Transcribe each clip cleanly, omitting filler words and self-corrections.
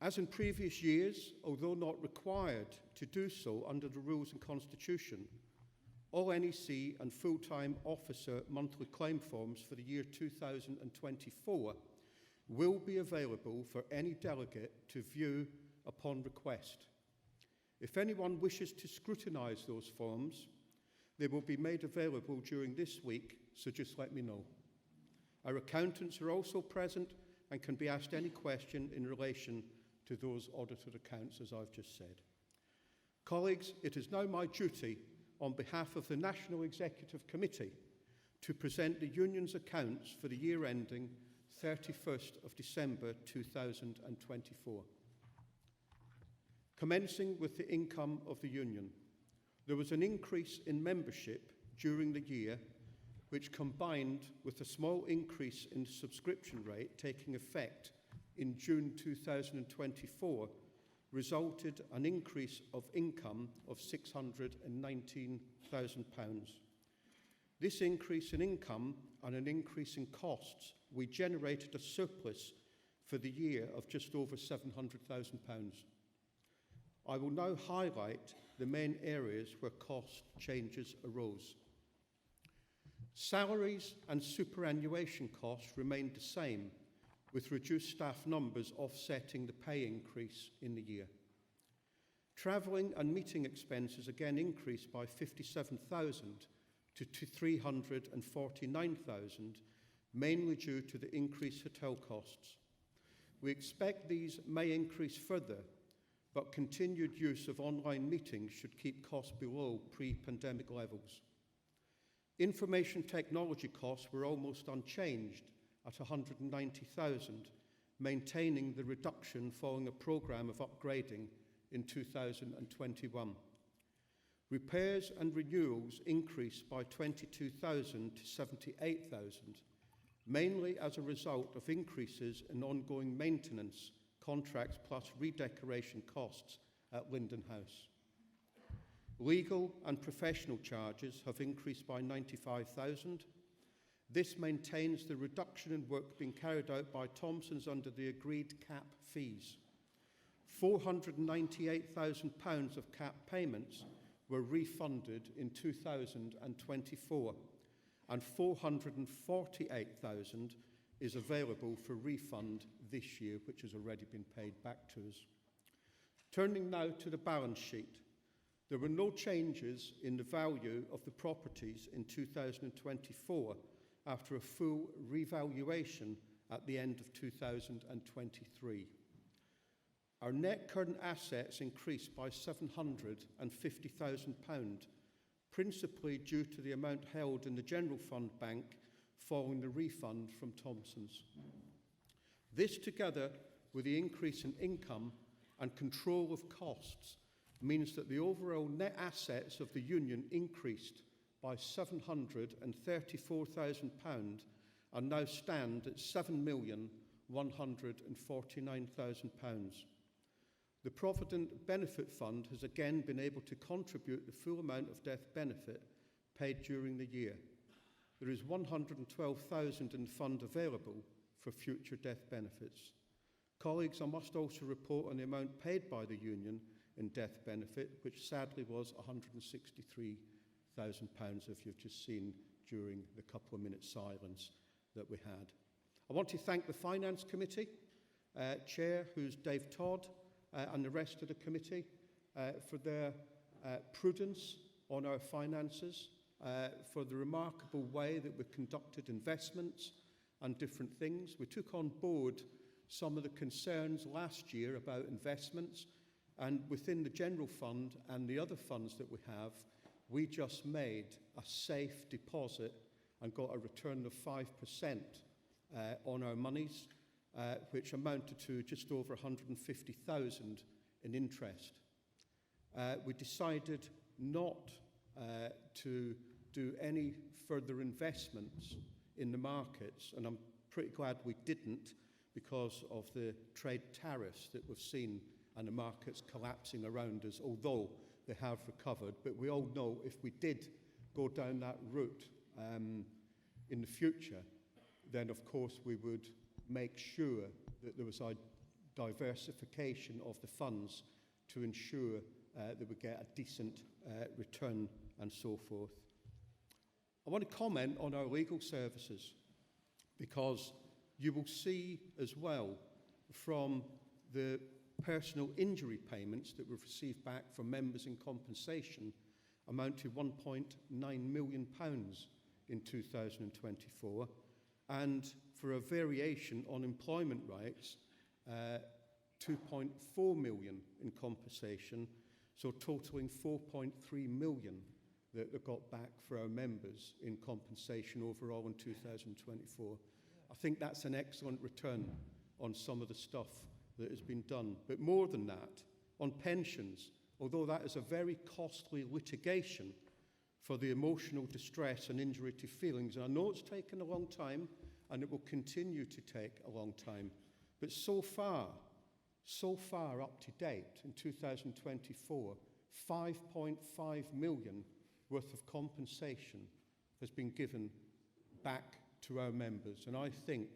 As in previous years, although not required to do so under the rules and constitution, all NEC and full-time officer monthly claim forms for the year 2024 will be available for any delegate to view upon request. If anyone wishes to scrutinise those forms, they will be made available during this week, so just let me know. Our accountants are also present and can be asked any question in relation to those audited accounts, as I've just said. Colleagues, it is now my duty, on behalf of the National Executive Committee, to present the Union's accounts for the year ending 31st of December 2024. Commencing with the income of the Union, there was an increase in membership during the year, which combined with a small increase in the subscription rate taking effect in June 2024, resulted in an increase of income of £619,000. This increase in income and an increase in costs, we generated a surplus for the year of just over £700,000. I will now highlight the main areas where cost changes arose. Salaries and superannuation costs remained the same, with reduced staff numbers offsetting the pay increase in the year. Travelling and meeting expenses again increased by £57,000 to £349,000, mainly due to the increased hotel costs. We expect these may increase further, but continued use of online meetings should keep costs below pre-pandemic levels. Information technology costs were almost unchanged at £190,000, maintaining the reduction following a programme of upgrading in 2021. Repairs and renewals increased by £22,000 to £78,000, mainly as a result of increases in ongoing maintenance contracts plus redecoration costs at Linden House. Legal and professional charges have increased by £95,000. This maintains the reduction in work being carried out by Thomson's under the agreed cap fees. £498,000 of cap payments were refunded in 2024, and £448,000 is available for refund this year, which has already been paid back to us. Turning now to the balance sheet, there were no changes in the value of the properties in 2024 after a full revaluation at the end of 2023. Our net current assets increased by £750,000, principally due to the amount held in the General Fund Bank following the refund from Thomson's. This, together with the increase in income and control of costs, means that the overall net assets of the Union increased by £734,000 and now stand at £7,149,000. The Provident Benefit Fund has again been able to contribute the full amount of death benefit paid during the year. There is £112,000 in the fund available for future death benefits. Colleagues, I must also report on the amount paid by the Union in death benefit, which sadly was £163,000, if you've just seen during the couple of minutes silence that we had. I want to thank the Finance Committee Chair, who's Dave Todd, and the rest of the committee for their prudence on our finances, for the remarkable way that we conducted investments and different things. We took on board some of the concerns last year about investments, and within the General Fund and the other funds that we have, we just made a safe deposit and got a return of 5% on our monies, which amounted to just over £150,000 in interest. We decided not to do any further investments in the markets, and I'm pretty glad we didn't because of the trade tariffs that we've seen and the markets collapsing around us, although they have recovered. But we all know if we did go down that route in the future, then of course we would make sure that there was diversification of the funds to ensure that we get a decent return and so forth. I want to comment on our legal services, because you will see as well from the personal injury payments that we've received back from members in compensation amount to £1.9 million in 2024, and for a variation on employment rights, 2.4 million in compensation, so totaling 4.3 million that they got back for our members in compensation overall in 2024. I think that's an excellent return on some of the stuff that has been done. But more than that, on pensions, although that is a very costly litigation for the emotional distress and injury to feelings, and I know it's taken a long time and it will continue to take a long time, but so far up to date in 2024, 5.5 million worth of compensation has been given back to our members. And I think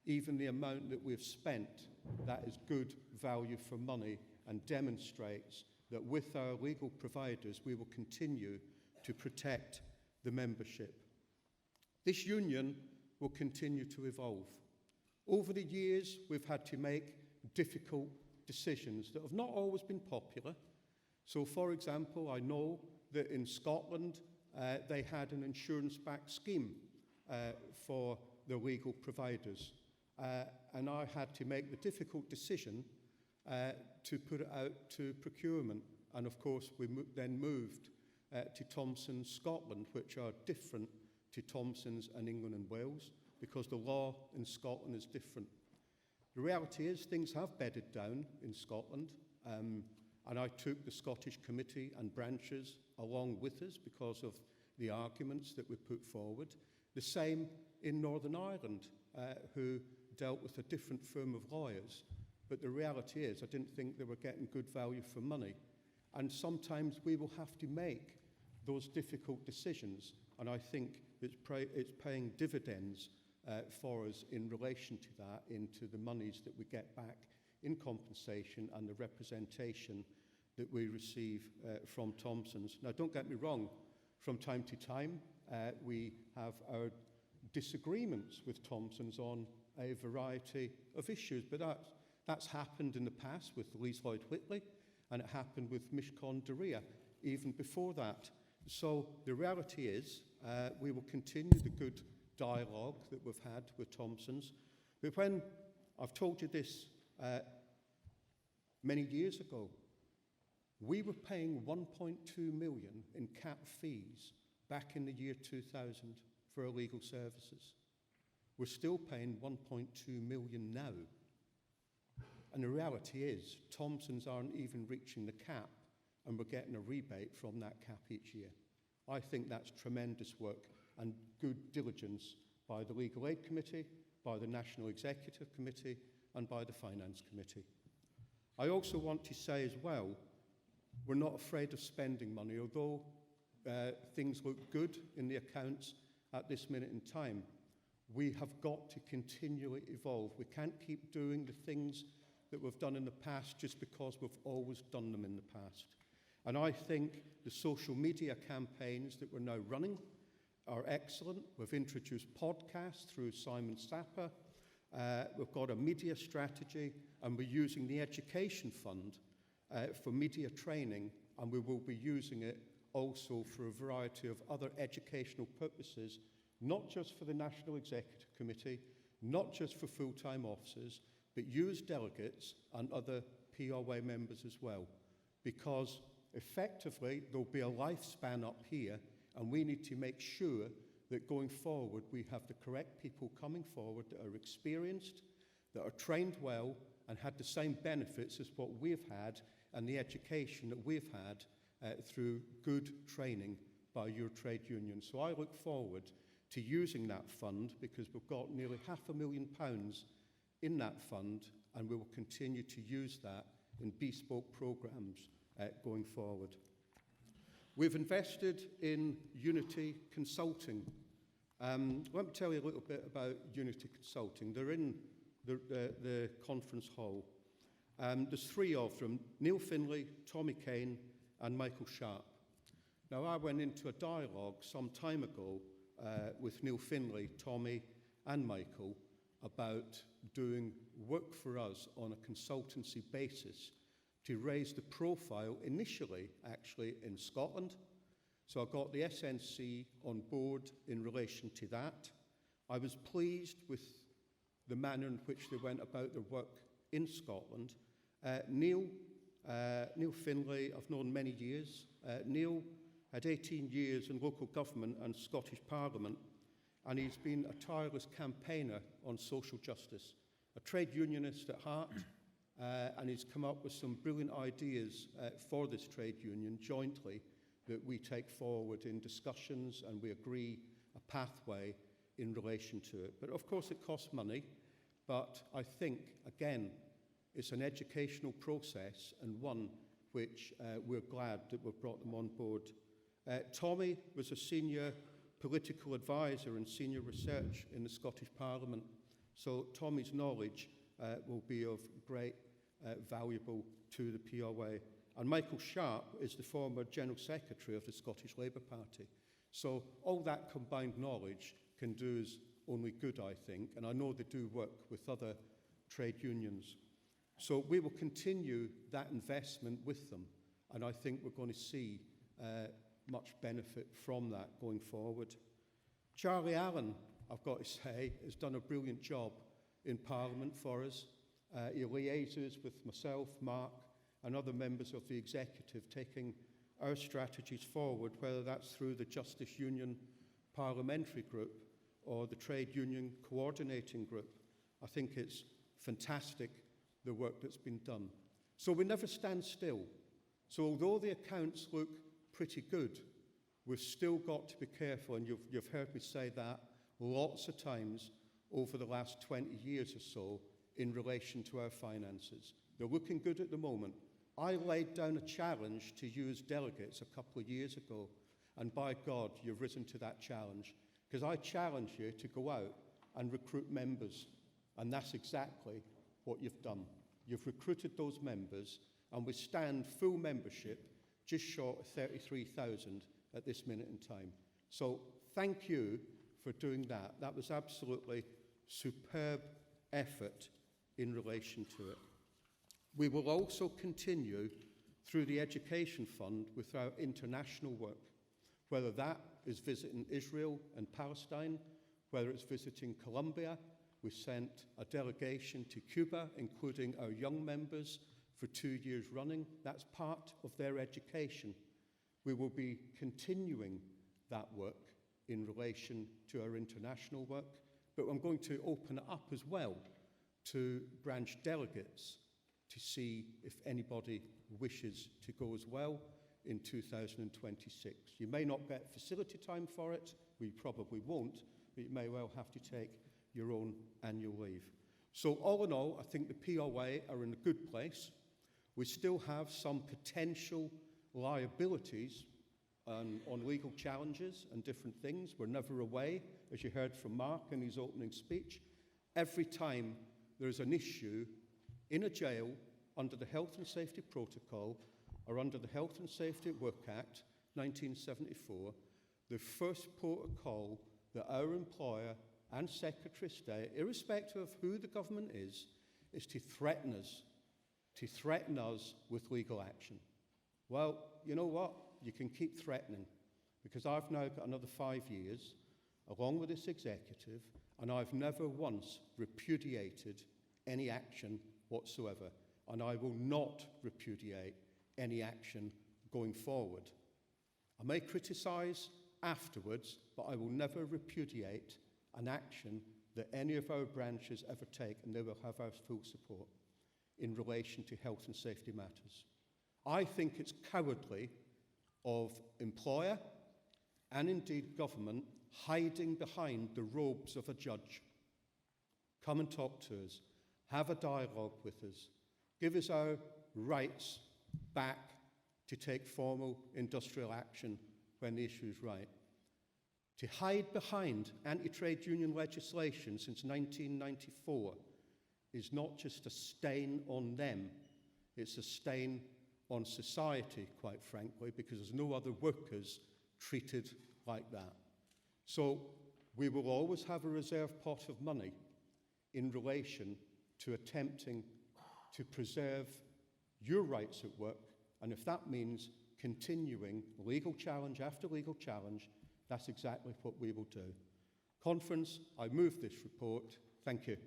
even the amount that we've spent, that is good value for money and demonstrates that with our legal providers, we will continue to protect the membership. This union will continue to evolve. Over the years, we've had to make difficult decisions that have not always been popular. So, for example, I know that in Scotland, they had an insurance-backed scheme for the legal providers. And I had to make the difficult decision to put it out to procurement. And of course, we then moved to Thomson's Scotland, which are different to Thomson's and England and Wales, because the law in Scotland is different. The reality is things have bedded down in Scotland, and I took the Scottish Committee and branches along with us because of the arguments that we put forward. The same in Northern Ireland, who dealt with a different firm of lawyers. But the reality is I didn't think they were getting good value for money. And sometimes we will have to make those difficult decisions. And I think it's paying dividends for us in relation to that, into the monies that we get back in compensation and the representation that we receive from Thomson's. Now, don't get me wrong, from time to time, we have our disagreements with Thomson's on a variety of issues, but that's happened in the past with Lees Lloyd Whitley, and it happened with Mishcon Daria even before that. So the reality is we will continue the good dialogue that we've had with Thomson's. But when I've told you this many years ago, we were paying 1.2 million in cap fees back in the year 2000 for our legal services. We're still paying 1.2 million now. And the reality is Thomson's aren't even reaching the cap, and we're getting a rebate from that cap each year. I think that's tremendous work and good diligence by the Legal Aid Committee, by the National Executive Committee, and by the Finance Committee. I also want to say as well, we're not afraid of spending money, although things look good in the accounts at this minute in time. We have got to continually evolve. We can't keep doing the things that we've done in the past just because we've always done them in the past. And I think the social media campaigns that we're now running are excellent. We've introduced podcasts through Simon Sapper. We've got a media strategy, and we're using the Education Fund for media training, and we will be using it also for a variety of other educational purposes, not just for the National Executive Committee, not just for full-time officers, but use delegates and other POA members as well, because effectively there'll be a lifespan up here, and we need to make sure that going forward we have the correct people coming forward that are experienced, that are trained well, and had the same benefits as what we've had and the education that we've had through good training by your trade union. So I look forward to using that fund, because we've got nearly £500,000 in that fund, and we will continue to use that in bespoke programmes going forward. We've invested in Unity Consulting. Let me tell you a little bit about Unity Consulting. They're in the conference hall. There's three of them, Neil Findlay, Tommy Kane and Michael Sharp. Now, I went into a dialogue some time ago with Neil Findlay, Tommy and Michael about doing work for us on a consultancy basis to raise the profile initially actually in Scotland. So I got the SNC on board in relation to that. I was pleased with the manner in which they went about their work in Scotland. Neil Findlay, I've known many years. Neil had 18 years in local government and Scottish Parliament, and he's been a tireless campaigner on social justice, a trade unionist at heart, and he's come up with some brilliant ideas for this trade union jointly that we take forward in discussions, and we agree a pathway in relation to it. But of course it costs money, but I think, again, it's an educational process and one which we're glad that we've brought them on board. Tommy was a senior political advisor and senior research in the Scottish Parliament, so Tommy's knowledge will be of great valuable to the POA. And Michael Sharp is the former General Secretary of the Scottish Labour Party. So all that combined knowledge can do us only good, I think, and I know they do work with other trade unions. So we will continue that investment with them, and I think we're going to see much benefit from that going forward. Charlie Allen, I've got to say, has done a brilliant job in Parliament for us. He liaises with myself, Mark, and other members of the executive, taking our strategies forward, whether that's through the Justice Union Parliamentary Group or the Trade Union Coordinating Group. I think it's fantastic, the work that's been done. So we never stand still. So although the accounts look pretty good, we've still got to be careful, and you've heard me say that lots of times over the last 20 years or so in relation to our finances. They're looking good at the moment. I laid down a challenge to use delegates a couple of years ago, and by God, you've risen to that challenge, because I challenge you to go out and recruit members, and that's exactly what you've done. You've recruited those members, and we stand full membership just short of 33,000 at this minute in time. So thank you for doing that. That was absolutely superb effort in relation to it. We will also continue through the Education Fund with our international work, whether that is visiting Israel and Palestine, whether it's visiting Colombia. We sent a delegation to Cuba, including our young members, for 2 years running. That's part of their education. We will be continuing that work in relation to our international work, but I'm going to open it up as well to branch delegates to see if anybody wishes to go as well in 2026. You may not get facility time for it, we probably won't, but you may well have to take your own annual leave. So all in all, I think the POA are in a good place. We still have some potential liabilities on legal challenges and different things. We're never away, as you heard from Mark in his opening speech. Every time there's an issue in a jail under the Health and Safety Protocol or under the Health and Safety at Work Act 1974, the first port of call that our employer and Secretary of State, irrespective of who the government is to threaten us with legal action. Well, you know what? You can keep threatening, because I've now got another 5 years, along with this executive, and I've never once repudiated any action whatsoever, and I will not repudiate any action going forward. I may criticise afterwards, but I will never repudiate an action that any of our branches ever take, and they will have our full support in relation to health and safety matters. I think it's cowardly of employer and indeed government hiding behind the robes of a judge. Come and talk to us. Have a dialogue with us. Give us our rights back to take formal industrial action when the issue is right. To hide behind anti-trade union legislation since 1994 is not just a stain on them, It's a stain on society, quite frankly, because there's no other workers treated like that. So we will always have a reserve pot of money in relation to attempting to preserve your rights at work, and if that means continuing legal challenge after legal challenge, that's exactly what we will do. Conference, I move this report. Thank you.